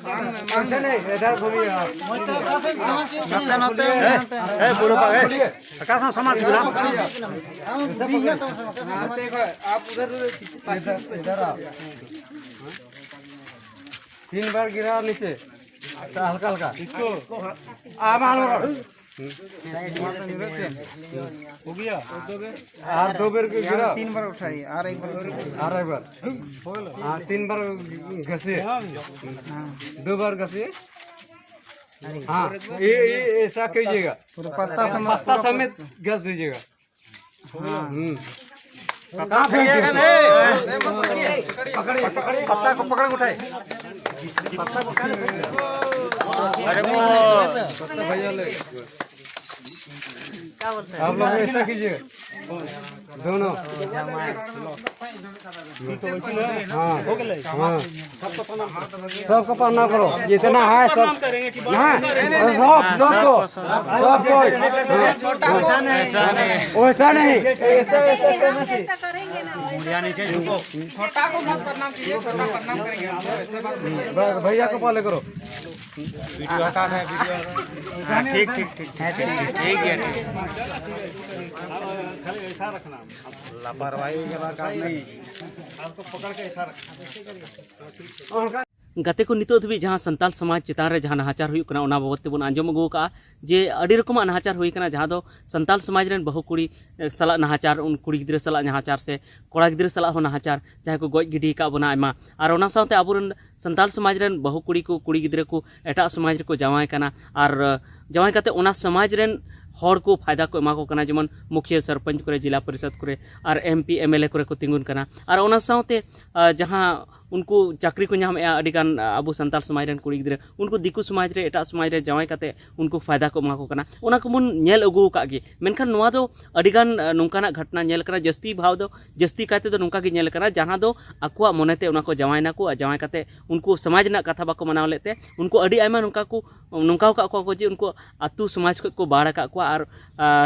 इधर घूमिए आप। इधर आप 3 बार गिरा नीचे हल्का हल्का इसको हो गया। और 2 बार गिरा 3 बार उठाइए और एक बार हाँ 3 बार घसे 2 बार घसे। हाँ ये ऐसा कीजिएगा पूरा पत्ता समेत घस दीजिएगा। पत्ता को पकड़ उठाए। अरे वो भैया ले आप लोग ऐसा कीजिए दोनों। हाँ हाँ सबको प्रणाम करो जितना है सब। हाँ सबको वैसा नहीं छोटा को मत प्रणाम कीजिए, छोटा प्रणाम करेंगे। भैया को पहले करो। वीडियो हटा है वीडियो। ठीक ठीक ठीक ठीक है। ऐसा रखना लापरवाही वाला काम नहीं। आपको पकड़ के ऐसा रखना। गाते को नितो धबी जहाँ संताल समाज चितान रे जहाँ नाहाचार हुई कना ओना बाबत तेबन आंजम अगू का जे अड़ी रकम नाहाचार हुई कना जहाँ दो संताल समाज रेन बहु कुड़ी सला नाहाचार उन कुड़ी गिद्रे सला नाहाचार से कोड़ा गिद्रे सला हो नाहाचार जहाँ को गोज गिडी का बना आयमा और ओना साथे आबुरन संताल समाज रेन बहु कुड़ी को कुड़ी गिद्रे को एटा समाज रे को जावाय कना और जावाय काते ओना समाज रेन हर को फायदा को एमा को कना जेमन मुखिया सरपंच करे जिला परिषद करे और MP MLA करे को तिंगुन कना और ओना साथे जहाँ उनको चाकरी को नाम अडिगान अबो संताल समाज रेन कुड़ी गिद्रे उनको दिकु समाज रे एटा समाज रे जावाय काते उनको फायदा को एमा को कना ओना को मुन नेल अगु का गे मेनखान नोआ दो अडिगान नोंकाना घटना नेल कना जस्ती भाव दो जस्ती काते दो नोंका गे नेल कना जहाँ दो आकुआ मोनेते ओना को जावाय नाको जावाय काते उनको समाज ना कथा बाको मनाव लेते उनको अडी आयमा नोंका को नोंकाव का को जे उनको आतु समाज को बाड़ का को और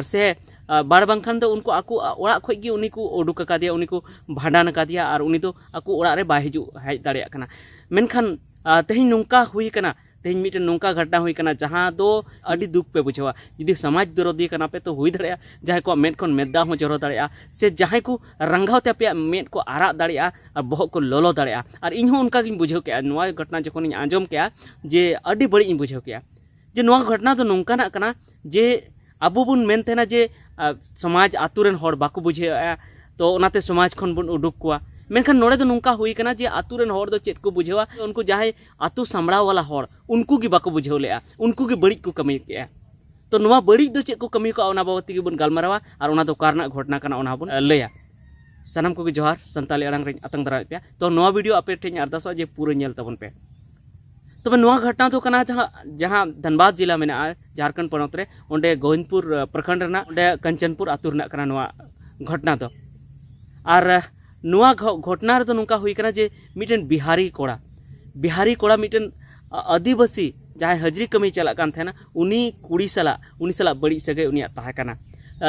से बाड़ बांखान दो उनको आकु ओड़ा खoj गे उनी को उडुक का दिया उनी को भांडान का दिया और उनी दो आकु ओड़ा रे बा हिजु हेज दाड़िया कना मेनखान तेहिं नोंका हुई कना तेहिं मिटन नोंका घटना हुई कना जहाँ दो अडी दुख पे बुझावा जुदी समाज विरोधी कना पे तो हुई दाड़िया जहाँ को मेद खन मेदा हो जरो दाड़िया से जहाँ को रंगाव ते पे मेद को आरा दाड़िया और बहक को लोलो दाड़िया और इन हो उनका गिन बुझाव के नोआ घटना जखन इन आंजम के जे अडी बड़ी इन बुझाव के जे नोआ घटना तो नोंकाना कना जे आबो बुन मेनते ना जे समाज आतुरेन हर बाको बुझे तो ओनाते समाज खन बुन उडुक कोआ मेनखान नोड़े दो नोंका हुई कना जे आतुरेन हर दो चेत को बुझेवा उनको जहाँ आतु सामड़ा वाला हर उनको गी बाको बुझेव लेआ उनको गी बड़ी को कमी के तो नोआ बड़ी दो चेत को कमी को ओना बाबत गी बुन गालमारावा और ओना दो कारना घटना कना ओना बुन लैया सानाम को जोहार संताली अड़ांग रे आतंग दरा पे तो नोआ वीडियो आपे ठेन अरदासवा जे पूरा नेल तबन पे तब नोआ घटना तो कना जहाँ धनबाद जिला में झारखंड पनत रे ओंडे गोविंदपुर प्रखंड रेना ओंडे कंचनपुर आतु रेना कना नोआ घटना तो और नोआ घटना रे तो नोंका हुई कना जे मिटन बिहारी कोड़ा मिटन आदिवासी जहाँ हजरी कमी चला कान थेना उनी कुड़ी सला बड़ी सगे उनिया ताहे कना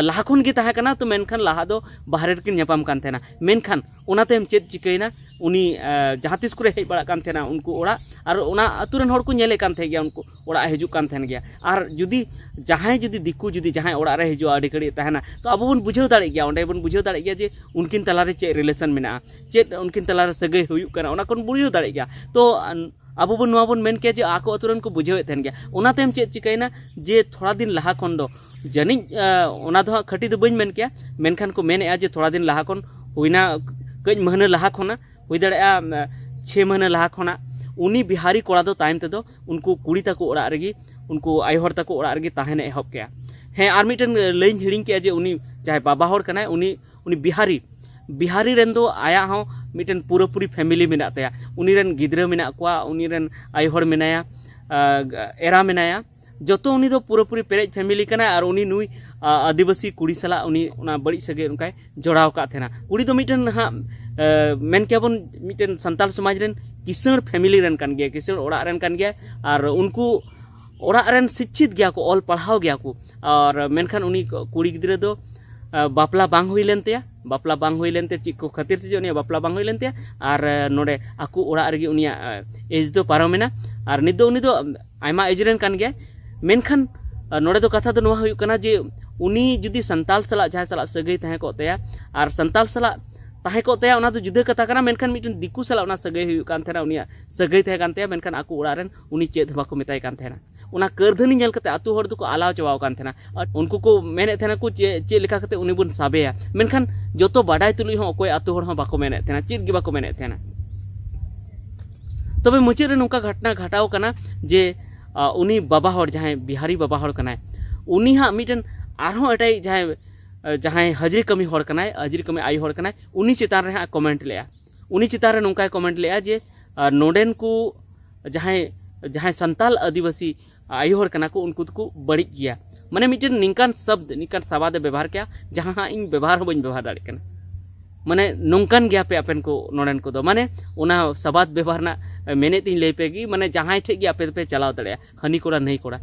लाहा खन गे ताहे कना तो मेनखान लाहा दो बाहरे रेकिन ᱧᱟᱯᱟᱢ ᱠᱟᱱ ᱛᱟᱦᱮᱱᱟ मेनखान ओनातेम चेत चिकैना उनी जहाँ तीस को हेज बड़ा कान थेना उनको ओड़ा और ओना अतुरन हर को नेले कान थे गया उनको ओड़ा हिजुक कान थेन गया और जुदी जहाँ जुदी दिकु जुदी जहाँ ओड़ा रे हिजुआ अडी कड़ी तहना तो अब बन बुझाव दाड़े गया ओंडे बन बुझाव दाड़े गया जे उनकिन तलारे चे रिलेशन मेना चेत उनकिन तलारे सगै हुयुक कना ओना कोन बुझाव दाड़े गया तो अब बन नोआ बन मेन के जे आको अतुरन को बुझाव थेन गया ओनातेम चेत चिकैना जे थोड़ा दिन लाहा खन दो जानी ओना दो खटी दो बन मेन के मेनखान को मेन जे थोड़ा दिन लाहा खन हुईना कई महीना लाहा खोना हुई दाड़ा 6 महीना लाहा खोना उनी बिहारी कोड़ा दो तायम तेदो उनको कुड़ी तक ओड़ा रेगी उनको आयहर तक ओड़ा रेगी ताहेने एहब के हें आर मिटन लैन हिड़िंग के जे उनी जहाँ बाबा हर कनाय उनी बिहारी रेन दो आया हो मिटन पूरी फैमिली मेना तया उनी रेन गिद्रा मेना कोआ उनी रेन आयहर मेनाया एरा मेनाया जतो उनी दो पूरी पेरेज फैमिली कना और उनी नुई आदिवासी कुड़ी सला उनी उना बड़ी सगे उनका जोड़ाव का थेना कुड़ी दो मिटन हाँ मेन क्या बन मिटन संताल समाज रेन किसान फैमिली रेन कान गया किसान ओड़ा रेन कान गया और उनको ओड़ा रेन शिक्षित गया को ऑल पढ़ाव गया को और मेनखान उनी कुड़ी गिद्रा दो बापला बांग हुई लेनते चीज को खातिर से जो बापला बांग हुई लेनते और नोडे आकु ओड़ा रेगी उनिया एज दो पारमेना और नित दो उनी दो आयमा एजरेन कान गया मेनखान नोड़े दो कथा दो नोआ हुयुक कना जे उनी जुदी संताल सला जहां सला सगई तहे को तया और संताल सला तहे को तया उना दो जुदा कथा कना मेनखान मिटन दिकु सला उना सगई हुयुक कान थेना उनिया सगई तहे कान तया मेनखान आकु उड़ारेन उनी चेद बाको मेताय कान थेना उना करधनी नेल कते आतु हर दुको आलाव चवाव कान थेना उनको को मेने थेना को चे लेखा कते उनी बुन साबेया मेनखान जतो बाडाय तुलुई हो कोई आतु हर हो बाको मेने थेना चेद गी बाको मेने थेना तबे मुचे रे नुका घटना घटाव कना जे उनी बाबा हर जहां बिहारी बाबा हर कनाय उनी हा मिटन आरहो एटाई जहां हाजिरी कमी हर कनाय हाजिरी कमी आई हर कनाय उनी चितान रे हा कमेंट लेया उनी चितान रे नुका कमेंट लेया जे नोडेन को जहां संताल आदिवासी आई हर कना को उनको को बड़ी गया माने मिटन निंकान शब्द निंकान सवाद व्यवहार क्या जहां इन व्यवहार हो बन व्यवहार दाड़े कना माने नोंकान गया पे अपन को नोडेन को दो माने उना सवाद व्यवहार ना मेने तीन ले पेगी माने जहां ठे गया पे चलाव दड़े हनी कोड़ा नहीं कोड़ा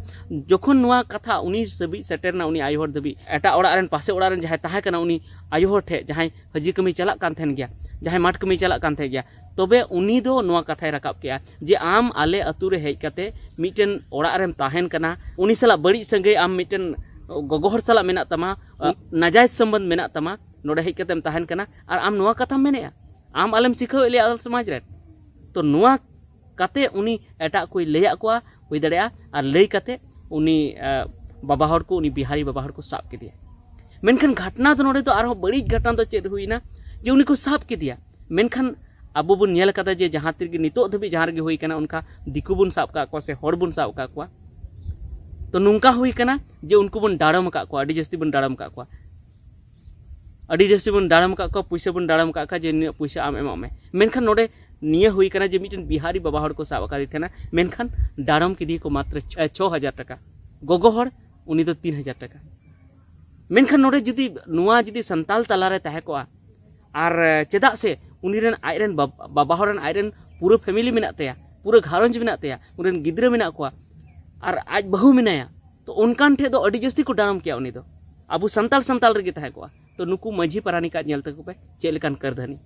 जोखन नुआ कथा उनी सबी सेटेरना उनी आयो हर दबी एटा ओड़ा रेन पासे ओड़ा रेन जहां ताहे कना उनी आयो हर ठे जहां हजी कमी चला कान थेन गया जहां माठ कमी चला कान थे गया तबे उनी दो नुआ कथाय रकाब के जे आम आले अतु रे हेज कते मिटन ओड़ा रेम ताहेन कना उनी सला बड़ी संगे आम मिटन गोगोहर सला मेना तमा नाजायज संबंध मेना तमा नोडे हेज कतेम ताहेन कना और आम नुआ कथा मेनेया आम आलम सिखाव एले आदल समाज रे तो नुआ कते उनी एटा कोई लैया कोआ हुई दड़ेया और लई कते उनी बाबा हर को उनी बिहारी बाबा हर को साब के दिया मेनखान घटना तो नोडे तो आरो बड़ी घटना तो चेद हुईना जे उनी को साब के दिया मेनखान अब बुन नेल कदा जे जहां तिरगे नितो धबी जहां गे हुई कना उनका दिकु बुन साब का को से हर बुन साब का को तो नुंका हुई कना जे उनको बुन डाड़म का को अडी जस्ती बुन डाड़म का को अडी जस्ती बुन डाड़म का को पैसा बुन डाड़म का जे पैसा आम एमा में मेनखान नोडे निया हुई कना जे मिटन बिहारी बाबा हर को साब का दिथेना मेनखान डाड़म के दी को मात्र 6000 टाका गोगो हर उनी तो 3000 टाका मेनखान नोडे जुदी नुआ जुदी संताल तलारे तहे को और चेदा से उनी रेन आइरेन बाबा हरन आइरेन पूरा फैमिली मेना तया पूरा घारंज मेना तया उनरेन गिद्रे मेना को और आज बहु मेनाया तो उनकान ठे दो अडी जस्ती को डारम किया उनी दो अबु संताल रे तहे को तो नुकु माझी परानी का नेल तको पे चेलकान करधनी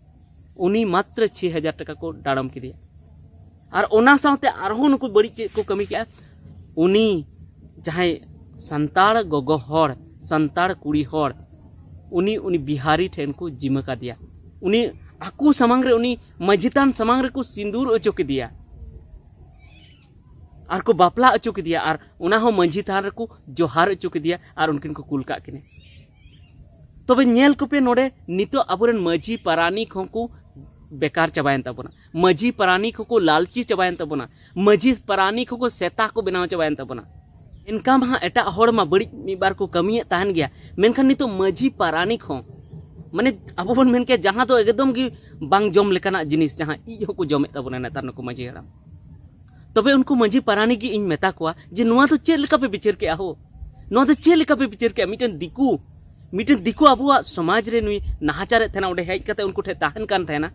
उनी मात्र 6000 टाका को डारम की दिया और ओना साथे आरहो नुकु बड़ी चेक को कमी किया उनी जहां संताल गोगो हर संताल कुड़ी हर उनी बिहारी ठेन को जिम्मा का दिया उनी आकू समांग रे उनी मजितान समांग रे को सिंदूर अचो के दिया और को बापला अचो के दिया और उना हो मजितान रे को जोहार अचो के दिया और उनकिन को कुल का किने तबे नेल को पे नोडे नितो अबुरन मजी परानिक को बेकार चबायन तबना मजी परानिक को लालची चबायन तबना मजी परानिक को सेता को बनाव चबायन तबना इनका मा एटा हड़ मा बड़ी मी बार को कमी ताहन गया मेनखान नितो मजी परानिक हो माने अब बन मेन के जहां तो एकदम की बांग जम लेकाना जिनिस जहां इ हो को जमे तबना नेतार नको मजी हराम तबे उनको मजी परानिक की इन मेता कोआ जे नुआ तो चेल लेका पे बिचार के हो नुआ तो चेल लेका पे बिचार के मिटन दिकु अबुआ समाज रे नुई नाहाचार थेना ओडे हेज कते उनको ठे ताहन कान थेना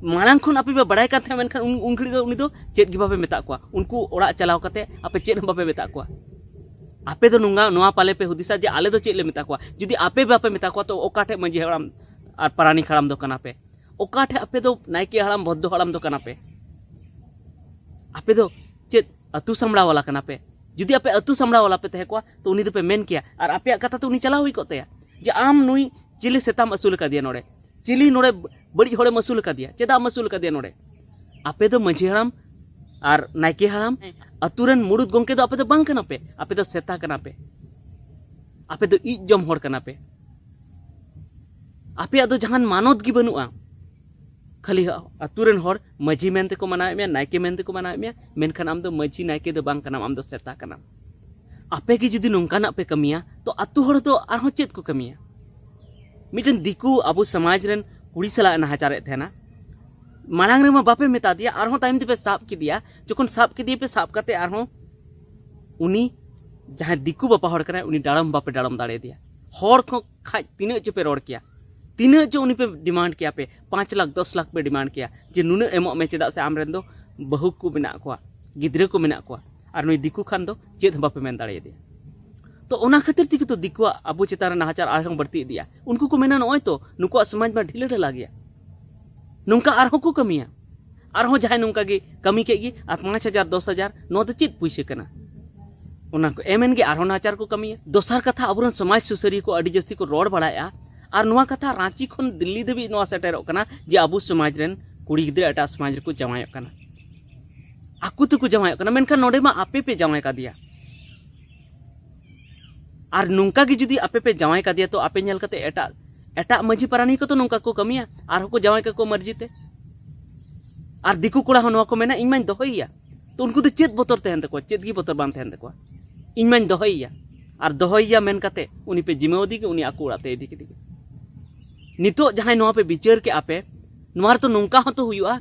मांग खन आपे बे बड़ाय कान थे मेनखान उनखड़ी दो उनी दो चेद गी बापे मेता को उनको ओड़ा चलाव कते आपे चेद बापे मेता को आपे दो नुंगा नोआ पाले पे हुदिसा जे आले दो चेद ले मेता को जुदी आपे बापे मेता को तो ओकाठे मजी हराम और परानी हराम दो कना पे ओकाठे आपे दो नायके हराम भद्दो हराम दो कना पे आपे दो चेद अतु सामड़ा वाला कना पे जुदी आपे अतु सामड़ा वाला पे तहे को तो उनी दो पे मेन किया और आपे कथा तो उनी चलाव हुई कोते जे आम नुई चिली सेताम असूल का दिया नोडे चिली नोडे बड़ी हड़े मसूल का दिया चेदा मसूल का दिया नोडे आपे दो मजी हराम और नायके हराम अतुरन मुरुद गोंके दो आपे दो बांग कना पे आपे दो सेता कना पे आपे दो इज जम हड़ कना पे आपे दो जहान मानत गी बनुआ खाली अतुरन हड़ मजी मेनते को मनाए मे नायके मेनते को मनाए मे मेनखान आम दो मजी नायके दो बांग कना आम दो सेता कना आपे की जुदी नोंकाना पे कमिया तो अतु हड़ दो आरहो चेद को कमिया मिटन दिकु अबु समाज रेन कुड़ी सला नाहाचारे थेना मांग रे मा बापे मेता दिया आरहो टाइम ते पे साब के दिया जखन साब के दिए पे साब करते आरहो उनी जहां दिकु बापा हड़ कना उनी डाड़म बापे डाड़म दाड़े दिया हड़ को खाज तिने च पे रोड किया तिने च उनी पे डिमांड किया पे 5 लाख 10 लाख पे डिमांड किया जे नुने एमो में चेदा से आमरेन दो बहु को बिना को गिद्रे को मेना को और नुई दिकु खान दो चेद बापे मेन दाड़े दिया तो ओना खातिर तिक तो दिकुआ अबु चितार नाहाचार आरहम बढ़ती दिया उनको को मेना नय तो नुको समाज में ढिले ढला गया नुका आरहो को कमिया आरहों जहां नोंका गे कमी के गी और 5,000 10,000 नो दो चेत पुइसे कना उना को एमएन गे आरहों नाचार को कमी दोसर कथा अबुरन समाज सुसरी को अडी जस्ती को रोड बढ़ाया और नुआ कथा रांची खन दिल्ली देवी नुआ सेटेरोक कना जे अबु समाज रेन कुड़ी गिद्रा एटा समाज को जमायक कना आकु तो को जमायक कना मेनखान नोडे मा आपे पे जमाय का दिया और नोंका गे जुदी आपे पे जमाय का दिया तो आपे नेल कते एटा एटा मजी परानी को तो नोंका को कमिया और को जमाय को मर्जी ते और दिकु कोड़ा नुआ को मेना इनमाइन दोहैया तो उनको तो चेत बोतर तहन तको चेत गी बोतर बान तहन तको इनमाइन दोहैया और दोहैया मेन कते उनी पे जिम्मेवारी के उनी आकु उड़ाते इदी के नितो जहां नुआ पे विचार के आपे नुआर तो नोंका हो तो हुआ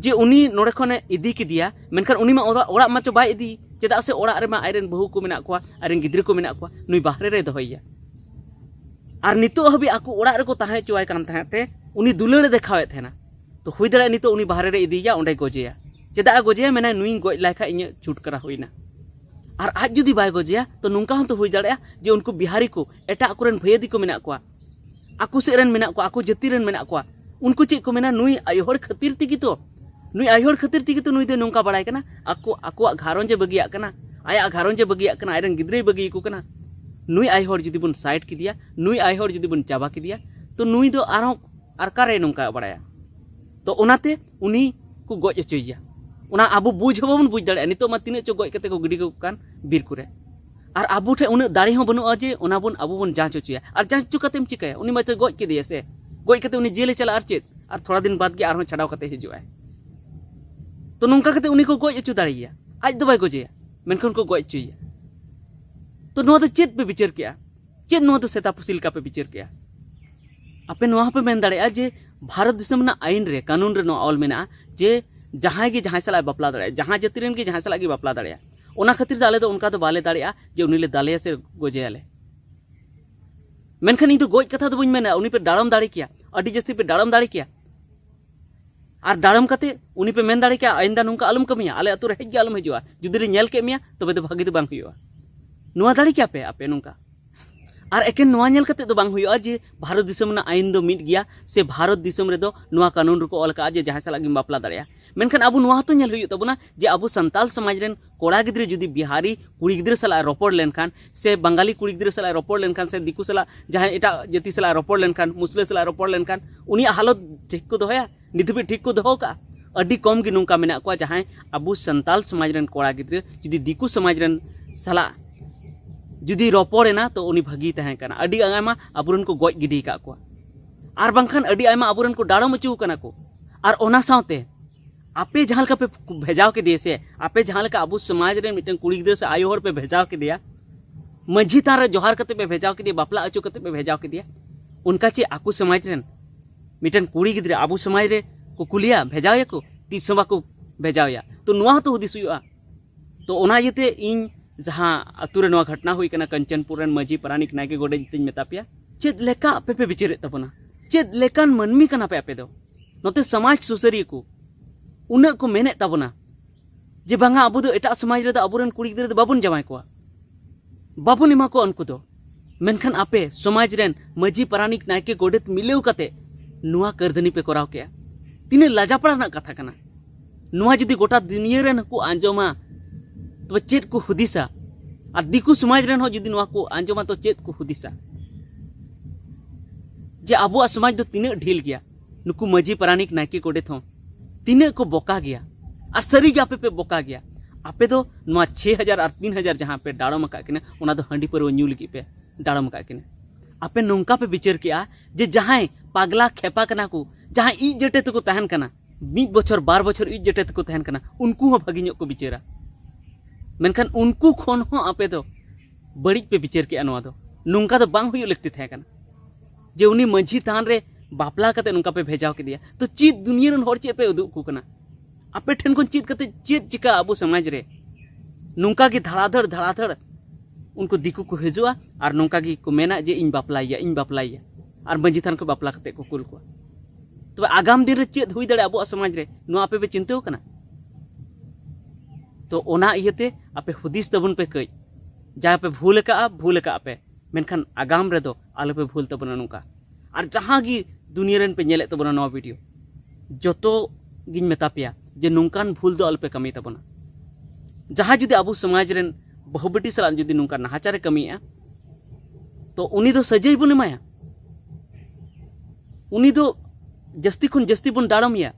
जे उनी नोड़े खने इदी के दिया मेनखान उनी मा ओड़ा मा चो बाय इदी चेदा से ओड़ा रे मा आइरेन बहु को मेना को आइरेन गिद्रे को मेना को नुई बाहरे रे दोहैया और नितो हबी आकु ओड़ा रे को ताहे चोय कान ताहेते उनी दुलड़ देखावे थेना तो हुई दड़ा नितो उनी बाहरे रे इदिया ओंडे गोजेया चेदा गोजेया मेना नुई गोज लायखा इन छुटकारा होइना और आज जुदी बाय गोजेया तो नोंका हन तो हुई दड़ा जे उनको बिहारी को एटा अकुरेन भैयादी को मेना को आकु सेरेन मेना को आकु जति रेन मेना को उनको चे को मेना नुई आयोहर खातिर तिगी तो नुई आयोहर खातिर तिगी तो नुई दे नोंका बड़ाय कना आकु आकुआ घारोंजे बगिया कना आया घारोंजे बगिया कना आयरन गिद्रे बगी को कना नुई आयोहर जुदी बुन साइड की दिया नुई आयोहर जुदी बुन चाबा की दिया तो नुई दो आरो आरकारे नोंका बड़ाया तो उनाते उनी को गोज अचोइया उना आबो बुझ बाबन बुझ दाड़े नितो मा तिने चो गोज कते को गिडी को कान बीर कुरे और आबो ठे उन दाड़ी हो बनु जे उना बुन आबो बुन जांच चोचिया और जांच चु कतेम चिकाया उनी मा गोज के दिया से गोज कते उनी जेले चला और चेत और थोड़ा दिन बाद के आरो छड़ाव कते हिजुआ तो नोंका कते उनी को गोज अचु दाड़िया आज दो बाय गोजेया मेनखन को गोज चुइया तो नो दो चेत पे विचार किया चेत नो दो सेता पुसिल का पे विचार किया आपे नो पे मेन दाड़े जे भारत दिसम ना आईन रे कानून रे नो ऑल मेना जे जहां गे जहां सला बापला दाड़े जहां जति रेन गे जहां सला गे बापला दाड़े ओना खातिर दाले तो उनका तो बाले दाड़े जे उनीले दाले से गोजेयाले मेनखान इन तो गोज कथा तो बइन मेना उनी पे डाड़म दाड़े किया अडी जस्ती पे डाड़म दाड़े किया और डाड़म कते उनी पे मेन दाड़े किया आइंदा नुंका आलम कमिया आले अतु रे हेज आलम हिजुआ जुदी रे नेल के मिया तबे तो भागी तो बांग हुआ नुआ दाड़े किया पे आपे नुंका और एकेन नुआ नेल कते तो बांग हुआ जे भारत दिसम ना आईन दो मिट गया से भारत दिसम रे दो नुआ कानून रो को ऑल का जे जहां सला गे बापला दाड़े मेनखान अब नुआ तो नेल हुई तबना जे अब संताल समाज रेन कोड़ा गिद्रे जुदी बिहारी कुड़ी गिद्रे सला रोपड़ लेनखान से बंगाली कुड़ी गिद्रे सला रोपड़ लेनखान से दिकु सला जहां एटा जति सला रोपड़ लेनखान मुस्लिम सला रोपड़ लेनखान उनी हालत ठीक को दोहया निधबे ठीक को दोहो का अडी कम गे नुंका मेना को जहां अब संताल समाज रेन कोड़ा गिद्रे जुदी दिकु समाज रेन सला जुदी रोपड़ेना तो उनी भागी तहें कना अडी आयमा अबुरन को गोज गिडी का को आर बांखान अडी आयमा अबुरन को डाड़ो मचू कना को और ओना सावते आपे जहां का पे भेजाव के दिए से आपे जहां का अबु समाज रे मिटन कुड़ी गिद्रे से आयोहर पे भेजाव के दिया मझी तार जोहार कते पे भेजाव के दिया बापला अचो कते पे भेजाव के दिया उनका चे आकु समाज रेन मिटन कुड़ी गिद्रे अबु समाज रे को कुलिया भेजाव या को तीस सभा को भेजाव या तो नुआ तो हुदिस हुआ तो ओना येते इन जहां अतुरे नुआ घटना हुई कना कंचनपुर रेन मझी परानिक नायके गोडे जितिन मेता पिया चेद लेका आपे पे विचारे तबना चेद लेकान मनमी कना पे आपे दो नोते समाज सुसरी को उन को मेने तबना जे बांगा अबु दो एटा समाज रे दो अबुरन कुड़ी गिद्रे दो बाबुन जमाय को बाबुन इमा को उनको दो मेनखान आपे समाज रेन मझी परानिक नायके गोडेत मिलेउ कते नुआ करदनी पे कराव के तिने लाजापड़ा ना कथा कना नुआ जुदी गोटा दुनिया रेन को आंजोमा तो चेत को हुदिसा और दिकु समाज रेन हो जुदी नुआ को आंजोमा तो चेत को हुदिसा जे अबुआ समाज दो तिने ढील गया नुकु मझी परानिक नायके गोडेत हो तिने को बोका गया और सरी गे आपे पे बोका गया आपे दो नुआ 6,000 और 3,000 जहां पे डाड़ो मका के उना दो हंडी पर न्यू लगी पे डाड़ो मका के आपे नोंका पे विचार किया जे जहां पागला खेपा कना को जहां ई जटे तको तहन कना 1 बछर 12 बछर ई जटे तको तहन कना उनको हो भागी को विचारा मेनखान उनको खोन हो आपे दो बड़ी पे विचार किया नुआ दो नोंका दो बांग हुई लगती थे कना जे उनी मझी तान रे बापला कते नुंका पे भेजाव के दिया तो चीत दुनिया रन होर चे पे उदुक को कना आपे ठेन कोन चीत कते चेत चिका अबु समाज रे नुंका की धड़ाधड़ उनको दिकु को हिजुआ और नौका की को मेना जे इन बापलाइया और मंजी थान को बापला कते को कुल को तो आगाम दिन रे चेत हुई दड़े अबु समाज रे नो आपे पे चिंता कना तो ओना इयते आपे हुदिस तबन पे कई जहाँ पे भूल का आपे मेनखान आगाम रे दो आलो पे भूल तबना नुका और जहाँ की दुनिया रेन पे नेले तबना नो वीडियो जतो गिन मेता पेया जे नोंकान भूल दो अलपे कमी तबना जहाँ जुदी अबो समाज रेन बहु बेटी सला जुदी नोंका नाहाचारे कमिया तो उनी दो सजाई बन एमाया उनी दो जस्ती खुन जस्ती बन डाड़मिया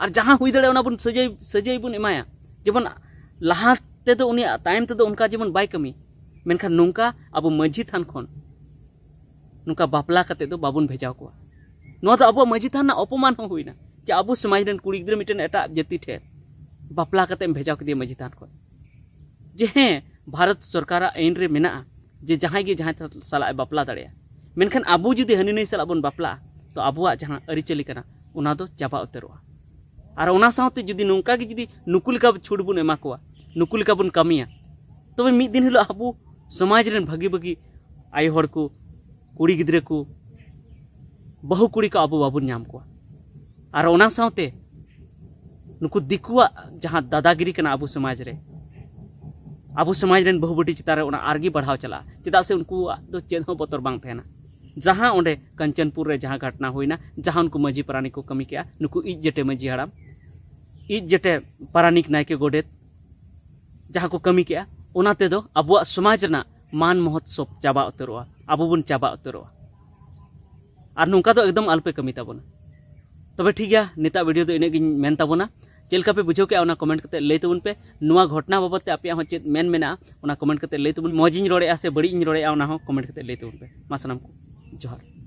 और जहाँ हुई दड़े उना बन सजाई बन एमाया जेबन लहा तेदो उनी तायम तेदो उनका जेबन बाय कमी मेनखान नोंका अबो माझी थान खन नोंका बापला कते दो बाबुन भेजाव कोआ नोआ दो अबो माझी थान ना अपमान हो हुईना जे अबो समाज रेन कुड़ी गिद्रा मिटन एटा जाति ठे बापला कते भेजाव कदे माझी थान खन जे हें भारत सरकार आईन रे मेना जे जहाँ गे जहाँ साला बापला दाड़ेया मेनखान अबो जुदी हनी नई साला बन बापला तो अबुआ जहाँ अरिचली कना उना दो चाबा उतरोआ और उना साथे जुदी नोंका गे जुदी नुकु लेका छूट बन एमा कोआ नुकु लेका बन कमिया तबे मिद दिन हिलो अबो समाज रेन भागी भागी आयो हड़ को कुड़ी गिद्रे को बहु कुड़ी को अबो बाबुन नाम कोआ और उना साथे नुकु दिकुआ जहाँ दादागिरी कना अबो समाज रे अबो समाज रेन बहु बेटी चितारे उना आरगी बढ़ाव चला चेदा से उनको दो चेद हो बतर बांग थेना जहाँ ओंडे कंचनपुर रे जहाँ घटना हुईना जहाँ उनको मजी पारानिक को कमी किया नुकु इज जटे मजी हड़ाम इज जटे पारानिक नायके गोडेत जहाँ को कमी किया उनाते दो अबुआ समाज ना मान महोत्सव चाबा उतरोआ अबो बन चाबा उतरोआ और नोंका दो एकदम अल्पे कमी ताबोना तबे ठीक गया नेता वीडियो दो इने गिन मेन ताबोना चेलका पे बुझो के कमेंट करते लई तबुन पे नुआ घटना बाबत ते आपे चेद मेन मेना कमेंट करते लई तबुन मौजिन रोड़े से बड़ी रोड़े कमेंट करते लई तबुन पे मा सनाम को जोहार।